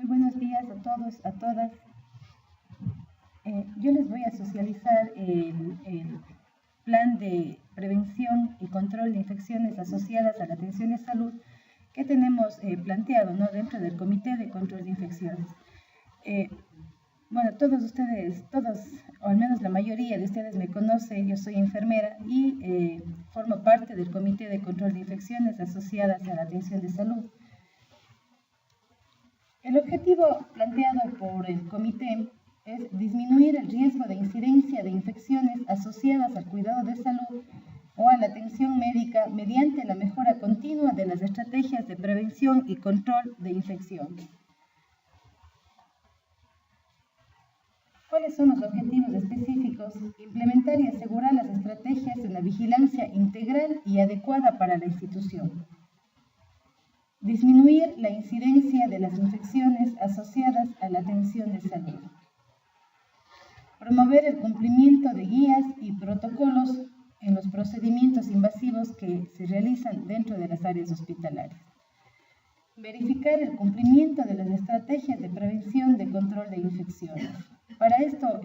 Muy buenos días a todos, a todas. Yo les voy a socializar el plan de prevención y control de infecciones asociadas a la atención de salud que tenemos planteado, ¿no?, dentro del Comité de Control de Infecciones. Bueno, todos ustedes, o al menos la mayoría de ustedes me conocen, yo soy enfermera y formo parte del Comité de Control de Infecciones asociadas a la atención de salud. El objetivo planteado por el comité es disminuir el riesgo de incidencia de infecciones asociadas al cuidado de salud o a la atención médica mediante la mejora continua de las estrategias de prevención y control de infecciones. ¿Cuáles son los objetivos específicos? Implementar y asegurar las estrategias de una vigilancia integral y adecuada para la institución. Disminuir la incidencia de las infecciones asociadas a la atención de salud. Promover el cumplimiento de guías y protocolos en los procedimientos invasivos que se realizan dentro de las áreas hospitalarias. Verificar el cumplimiento de las estrategias de prevención de control de infecciones. Para esto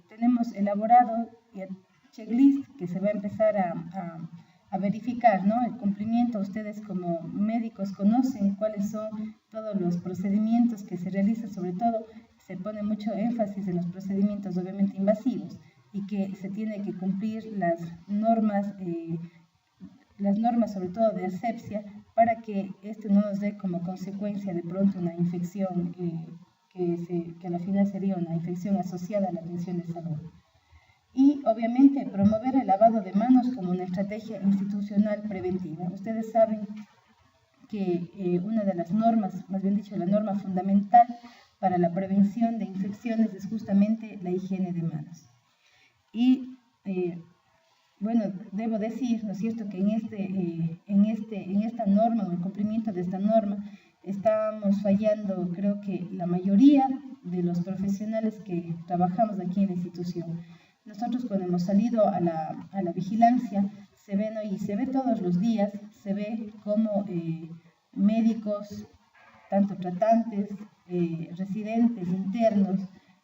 tenemos elaborado el checklist que se va a empezar a verificar, ¿no?, el cumplimiento. Ustedes como médicos conocen cuáles son todos los procedimientos que se realizan, sobre todo se pone mucho énfasis en los procedimientos obviamente invasivos y que se tiene que cumplir las normas sobre todo de asepsia para que esto no nos dé como consecuencia de pronto una infección que a la final sería una infección asociada a la atención de salud. Y obviamente promover el lavado de manos como una estrategia institucional preventiva. Ustedes saben que una de las normas, más bien dicho, la norma fundamental para la prevención de infecciones es justamente la higiene de manos. Y bueno, debo decir, ¿no es cierto?, que en esta norma, o el cumplimiento de esta norma, estamos fallando, creo que la mayoría de los profesionales que trabajamos aquí en la institución. Nosotros cuando hemos salido a la vigilancia, se ve, ¿no?, y se ve todos los días, se ve como médicos, tanto tratantes, residentes, internos,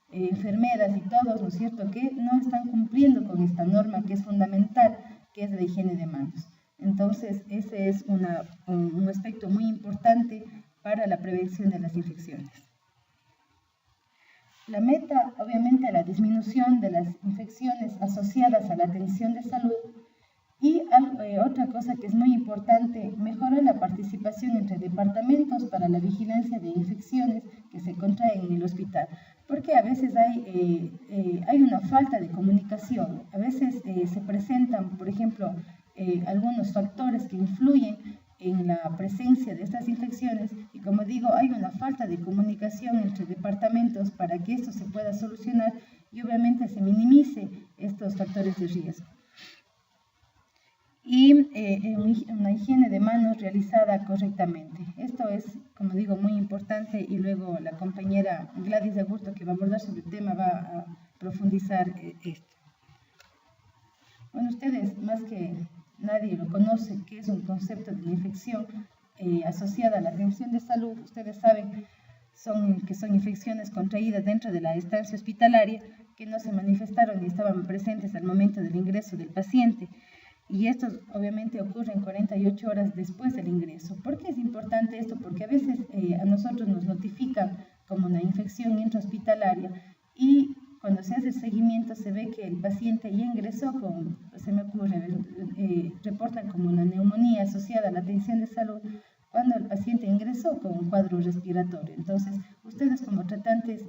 enfermeras y todos, ¿no es cierto?, que no están cumpliendo con esta norma que es fundamental, que es la higiene de manos. Entonces, ese es un aspecto muy importante para la prevención de las infecciones. La meta, obviamente, la disminución de las infecciones asociadas a la atención de salud y otra cosa que es muy importante, mejorar la participación entre departamentos para la vigilancia de infecciones que se contraen en el hospital, porque a veces hay una falta de comunicación, a veces se presentan, por ejemplo, algunos factores que influyen en la presencia de estas infecciones y, como digo, hay una falta de comunicación entre departamentos para que esto se pueda solucionar y obviamente se minimice estos factores de riesgo. Y una higiene de manos realizada correctamente. Esto es, como digo, muy importante y luego la compañera Gladys Augusto, que va a abordar sobre el tema, va a profundizar esto. Bueno, ustedes más que nadie lo conoce, que es un concepto de la infección asociada a la atención de salud. Ustedes saben que son infecciones contraídas dentro de la estancia hospitalaria que no se manifestaron ni estaban presentes al momento del ingreso del paciente. Y esto obviamente ocurre en 48 horas después del ingreso. ¿Por qué es importante esto? Porque a veces a nosotros nos notifican como una infección intrahospitalaria y cuando se hace el seguimiento se ve que el paciente ya ingresó reportan como una neumonía asociada a la atención de salud cuando el paciente ingresó con un cuadro respiratorio. Entonces, ustedes como tratantes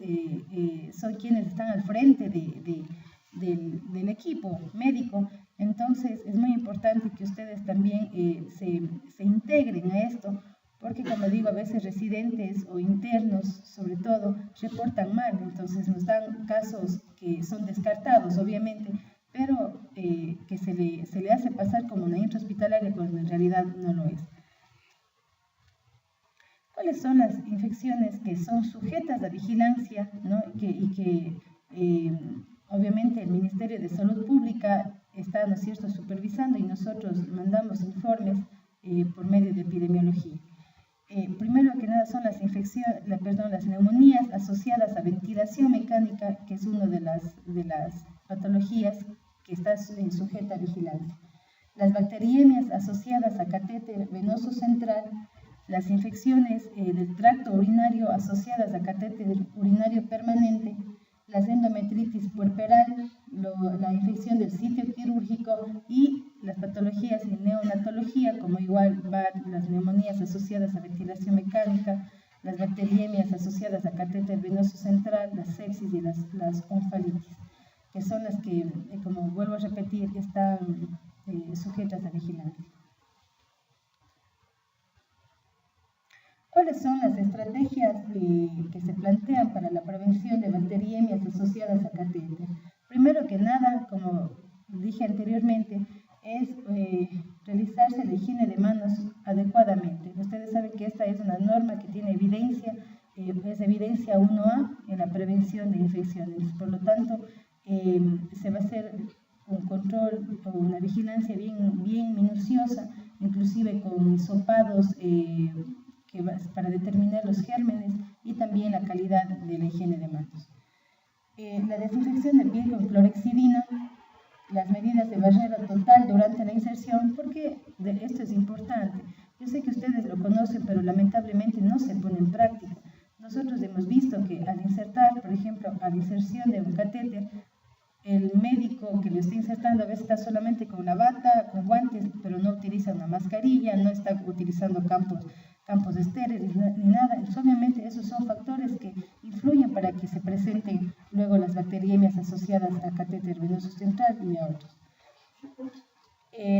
son quienes están al frente del equipo médico. Entonces, es muy importante que ustedes también se integren a esto, porque, como digo, a veces residentes o internos, sobre todo, reportan mal. Entonces, nos dan casos que son descartados, obviamente, pero que se le hace pasar como una intrahospitalaria cuando en realidad no lo es. ¿Cuáles son las infecciones que son sujetas a vigilancia, ¿no?, y que obviamente el Ministerio de Salud Pública está, ¿no es cierto?, supervisando y nosotros mandamos informes por medio de epidemiología? primero que nada son las neumonías asociadas a ventilación mecánica, que es una de las patologías que está sujeta a vigilancia. Las bacteriemias asociadas a catéter venoso central, las infecciones del tracto urinario asociadas a catéter urinario permanente, las endometritis puerperal, la infección del sitio quirúrgico y las patologías en neonatología, como igual las neumonías asociadas a ventilación mecánica, las bacteriemias asociadas a catéter venoso central, las sepsis y las onfalitis, que son las que, como vuelvo a repetir, están sujetas a vigilancia. ¿Cuáles son las estrategias que se plantean para la prevención de bacteriemias asociadas a catéter? Primero que nada, como dije anteriormente, es realizarse la higiene de manos adecuadamente. Ustedes saben que esta es una norma que tiene evidencia, es evidencia 1A en la prevención de infecciones. Por lo tanto, se va a hacer un control o una vigilancia bien minuciosa, inclusive con hisopados para determinar los gérmenes y también la calidad de la higiene de manos. La desinfección de piel con clorhexidina, las medidas de barrera total durante la inserción, porque esto es importante. Yo sé que ustedes lo conocen, pero lamentablemente no se pone en práctica. Nosotros hemos visto que al insertar, por ejemplo, a la inserción de un catéter, el médico que lo está insertando a veces está solamente con una bata, con guantes, pero no utiliza una mascarilla, no está utilizando campos estériles ni nada. Entonces, obviamente esos son factores que influyen para que se presenten luego las bacteriemias asociadas a catéter venoso central y a otros.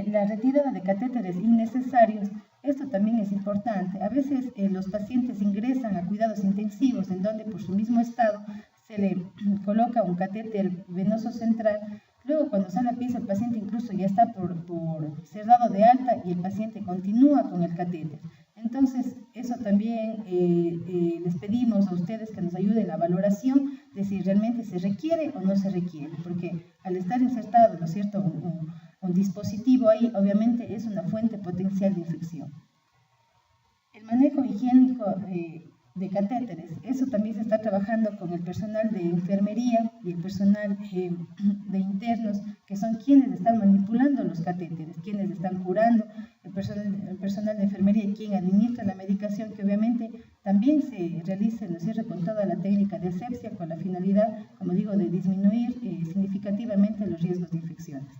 La retirada de catéteres innecesarios, esto también es importante. A veces los pacientes ingresan a cuidados intensivos en donde por su mismo estado se le coloca un catéter venoso central. Luego, cuando sale a piso, el paciente incluso ya está por ser dado de alta y el paciente continúa con el catéter. Entonces, eso también les pedimos a ustedes que nos ayuden en la valoración de si realmente se requiere o no se requiere, porque al estar insertado, ¿no es cierto?, un dispositivo ahí, obviamente es una fuente potencial de infección. El manejo higiénico de catéteres, eso también se está trabajando con el personal de enfermería y el personal de internos, que son quienes están manipulando los catéteres, quienes están curando, el personal de enfermería y quien administra la medicación, que obviamente también se realice, ¿no es cierto?, con toda la técnica de asepsia, con la finalidad, como digo, de disminuir significativamente los riesgos de infecciones.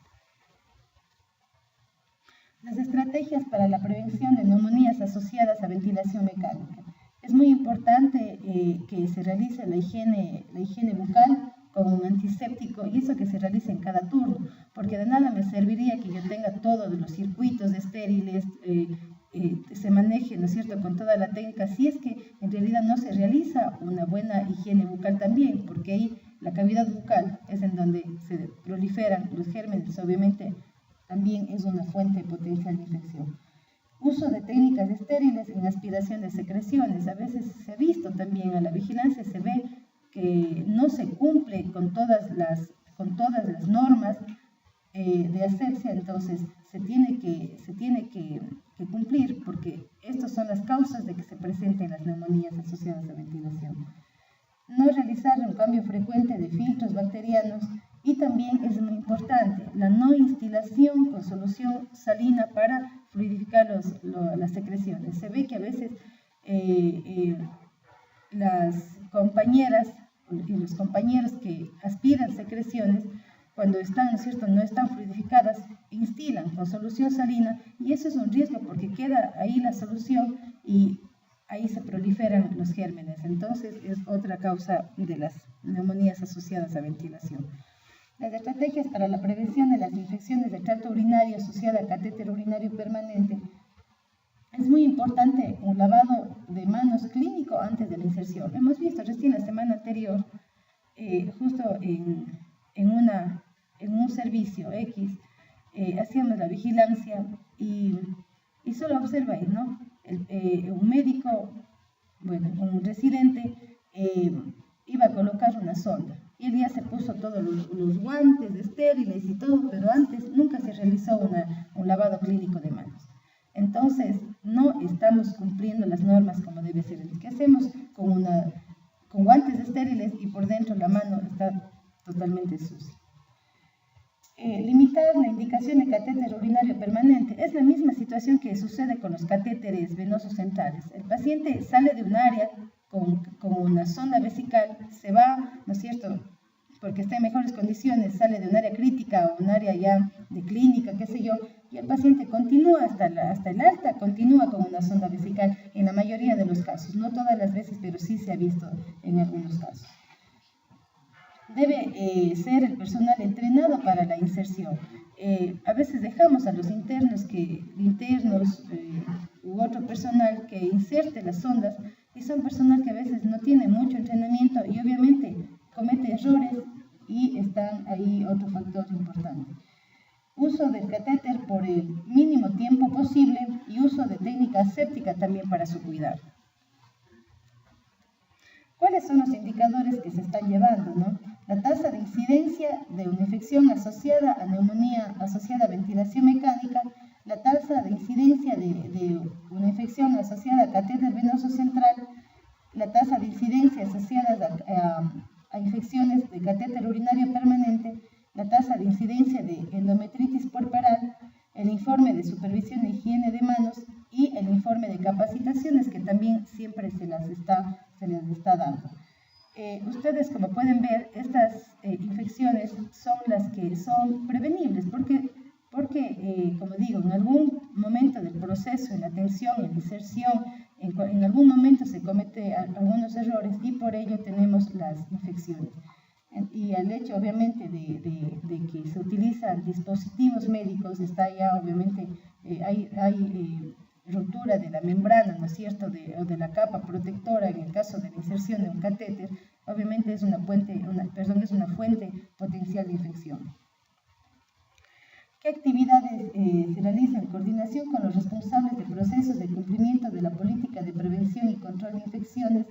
Las estrategias para la prevención de neumonías asociadas a ventilación mecánica. Es muy importante que se realice la higiene bucal con un antiséptico, y eso que se realice en cada turno, porque de nada me serviría que yo tenga todos los circuitos estériles, se maneje, ¿no es cierto?, con toda la técnica, si es que en realidad no se realiza una buena higiene bucal también, porque ahí la cavidad bucal es en donde se proliferan los gérmenes, obviamente también es una fuente potencial de infección. Uso de técnicas estériles en aspiración de secreciones. A veces se ha visto también a la vigilancia, se ve que no se cumple con todas las normas de asepsia, entonces se tiene que cumplir, porque estas son las causas de que se presenten las neumonías asociadas a ventilación. No realizar un cambio frecuente de filtros bacterianos, y también es muy importante la no instilación con solución salina para fluidificar las secreciones. Se ve que a veces las compañeras y los compañeros que aspiran secreciones, cuando están, ¿no es cierto?, no están fluidificadas, instilan con solución salina, y eso es un riesgo porque queda ahí la solución y ahí se proliferan los gérmenes. Entonces es otra causa de las neumonías asociadas a ventilación. Las estrategias para la prevención de las infecciones del tracto urinario asociada a catéter urinario permanente. Es muy importante un lavado de manos clínico antes de la inserción. Hemos visto recién la semana anterior, justo en un servicio X, hacíamos la vigilancia y solo observa ahí, ¿no? Un médico, bueno, un residente, iba a colocar una sonda. Y él ya se puso todos los guantes estériles y todo, pero antes nunca se realizó un lavado clínico de manos. Entonces, no estamos cumpliendo las normas como debe ser. ¿Qué hacemos? Con guantes estériles y por dentro la mano está totalmente sucia. Limitar la indicación de catéter urinario permanente. Es la misma situación que sucede con los catéteres venosos centrales. El paciente sale de un área con una sonda vesical, se va, ¿no es cierto?, porque está en mejores condiciones, sale de un área crítica o un área ya de clínica, qué sé yo, y el paciente continúa hasta el alta, continúa con una sonda vesical en la mayoría de los casos, no todas las veces, pero sí se ha visto en algunos casos. Debe ser el personal entrenado para la inserción. A veces dejamos a los internos u otro personal que inserte las sondas, y son personal que a veces no tiene mucho entrenamiento y obviamente comete errores, y está ahí otro factor importante. Uso del catéter por el mínimo tiempo posible y uso de técnica aséptica también para su cuidado. ¿Cuáles son los indicadores que se están llevando, no? La tasa de incidencia de una infección asociada a neumonía asociada a ventilación mecánica, la tasa de incidencia de una infección asociada a catéter venoso central, la tasa de incidencia asociada a infecciones de catéter urinario permanente, la tasa de incidencia de endometritis puerperal, el informe de supervisión de higiene de manos y el informe de capacitaciones que también siempre se les está dando. Ustedes, como pueden ver, estas infecciones son las que son prevenibles porque como digo, en algún momento del proceso, en la atención, en la inserción, en algún momento se cometen algunos errores y por ello tenemos las infecciones. Y al hecho, obviamente, de que se utilizan dispositivos médicos, está ya, obviamente, hay ruptura de la membrana, ¿no es cierto?, o de la capa protectora en el caso de la inserción de un catéter, obviamente es una fuente potencial de infección. ¿Qué actividades se realizan en coordinación con los responsables de procesos de cumplimiento de la política de prevención y control de infecciones?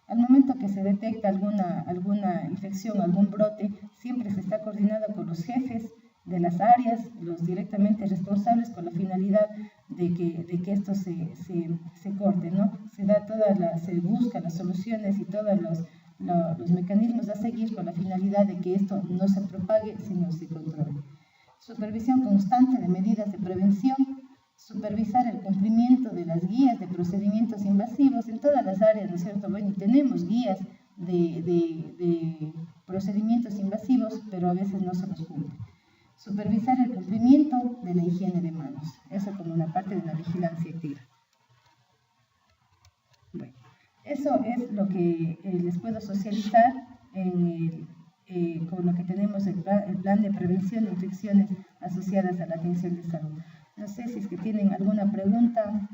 Al momento que se detecta alguna infección, algún brote, siempre se está coordinado con los jefes de las áreas, los directamente responsables, con la finalidad de que esto se corte, ¿no? Se busca las soluciones y todos los mecanismos a seguir con la finalidad de que esto no se propague, sino se controle. Supervisión constante de medidas de prevención, supervisar el cumplimiento de las guías de procedimientos invasivos en todas las áreas, ¿no es cierto? Bueno, tenemos guías de procedimientos invasivos, pero a veces no se los cumple. Supervisar el cumplimiento de la higiene de manos, eso como una parte de la vigilancia activa. Bueno, eso es lo que les puedo socializar con lo que tenemos el plan de prevención de infecciones asociadas a la atención de salud. No sé si es que tienen alguna pregunta.